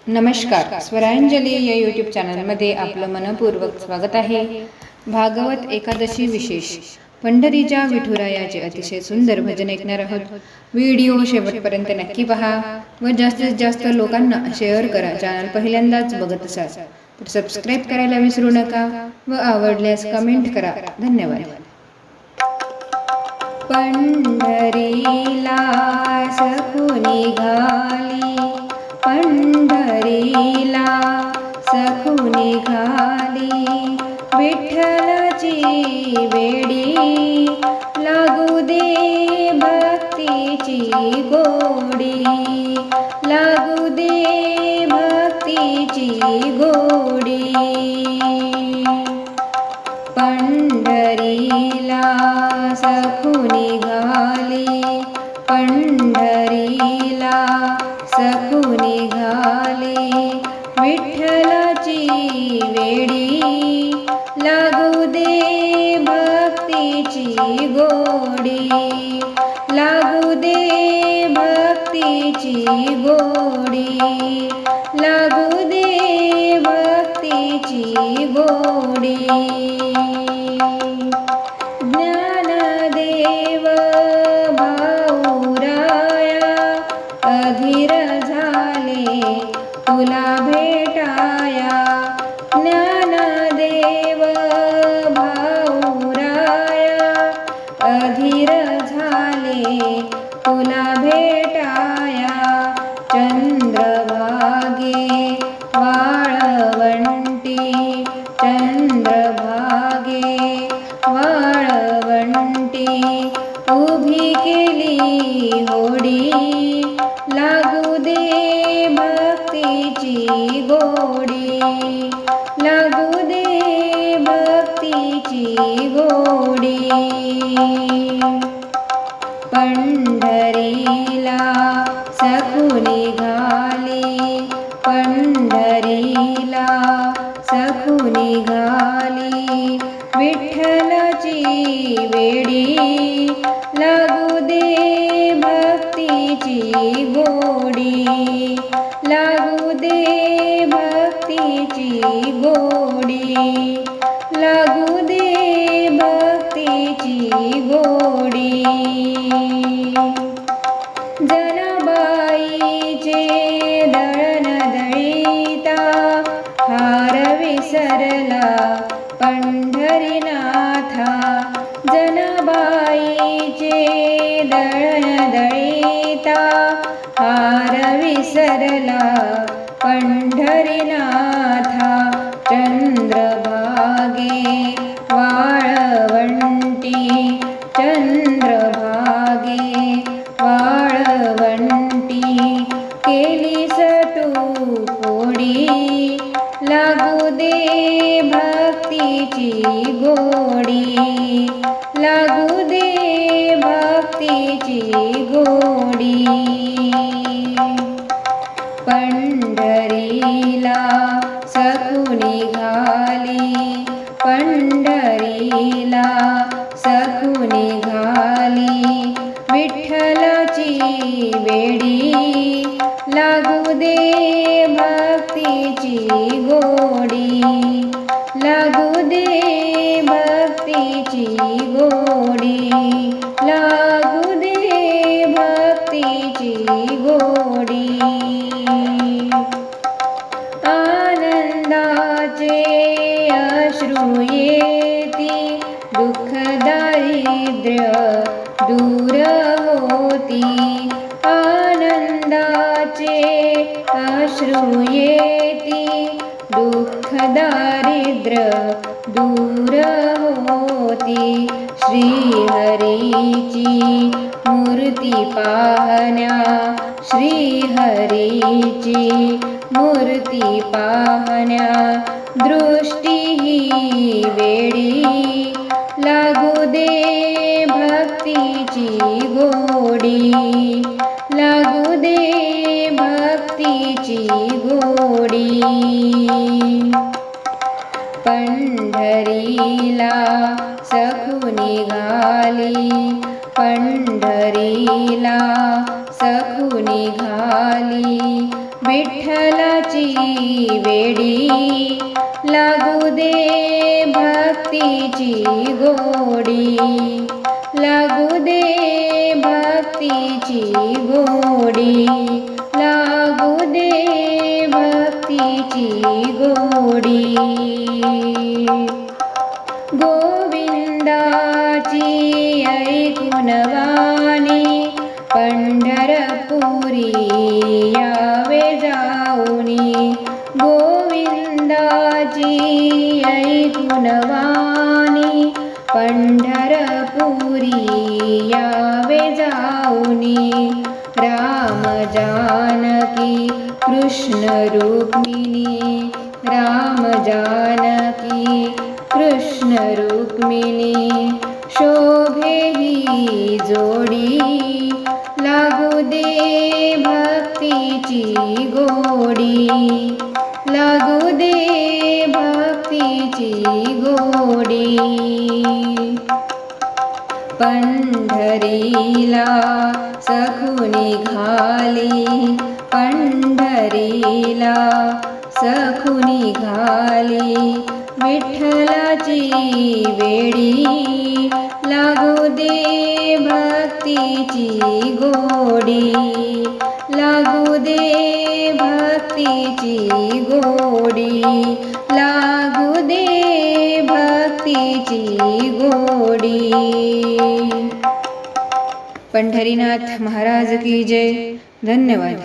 नमस्कार, स्वरांजली या यूट्यूब चॅनलमध्ये आपलं मनपूर्वक स्वागत आहे. भागवत एकादशी विशेष पंढरीच्या विठुरायाचे अतिशय सुंदर भजन ऐकणार आहोत. व्हिडिओ शेवटपर्यंत नक्की पहा व जास्तीत जास्त लोकांना शेअर करा. चॅनल पहिल्यांदाच बघत असाल तर सबस्क्राईब करायला विसरू नका व आवडल्यास कमेंट करा. धन्यवाद. पंढरीला सखू निघाली, पंढरीला सखू निघाली, विठ्ठलाची वेडी लागू दे भक्तीची गोडी, लागू दे भक्तीची गोडी. पंढरीला सखू निघाली, पंढरीला सखू निघाली, विठ्ठलाची वेडी लागू दे भक्तीची गोडी, लागू दे भक्तीची गोडी, लागू दे भक्तीची गोडी. ज्ञानदेव भाऊराया अधीर झाले तुला भेटाया, ज्ञानदेव भाऊराया अधीर झाले तुला भेटाया. चंद्रभागे वाळवंटी, चंद्रभागे वाळवंटी उभी केली होडी, लागू दे भक्तीची गोडी, लागू दे भक्तीची गोडी. पंढरीला सखू निघाली, पंढरीला सखू निघाली, विठ्ठलाची वेडी लागू दे भक्तीची गोडी, लागू दे भक्तीची गोडी, लागू दे भक्तीची गोडी. जनाबाईचे दळण दळीता हार विसरला पंढरीनाथा, जनाबाईचे दळण दळीता हार विसरला पंढरीनाथा. चंद्रभागे वाळवंटी, चंद्रभागे वाळवंटी केली सटू फोडी, लागू दे भक्तीची गोडी, लागू दे भक्तीची गोडी. पंढरीला सखू निघाली, पंढरीला सखू निघाली, विठ्ठलाची वेडी लागू दे भक्तीची गोडी, लागू दे भक्तीची गोडी, लागू दे भक्तीची गोडी. आनंदाचे अश्रू येती, दुःख दारिद्र्य दूर होती, आनंदाचे अश्रू येती, दुःख दारिद्र्य दूर होती. श्रीहरीची मूर्ती पाहण्या, श्रीहरीची मूर्ती पाहण्या दृष्टी ही वेडी, लागू दे भक्तीची गोडी, लागू दे भक्तीची गोडी. पंढरीला सखू निघाली, पंढरीला सखू निघाली, विठ्ठलाची वेडी लागू दे भक्तीची गोडी लागू दे भक्तीची गोडी लागू दे भक्तीची गोडी गोविंदाची ऐकून वाणी पंढरपुरी यावे जाऊनी गोविंदाची ऐकून वाणी पंढरपुरी यावे जाऊनी राम जानकी कृष्ण रुक्मिणी राम जानकी कृष्ण रुक्मिणी शोभे ही जोडी लागू दे भक्तीची गोडी लागू दे भक्तीची गोडी पंढरीला सखू निघाली पंढरीला सखू निघाली विठ्ठलाची वेडी लागू दे भक्तीची गोडी लागू दे भक्तीची गोडी लागू दे भक्तीची गोडी पंढरीनाथ महाराज की जय. धन्यवाद.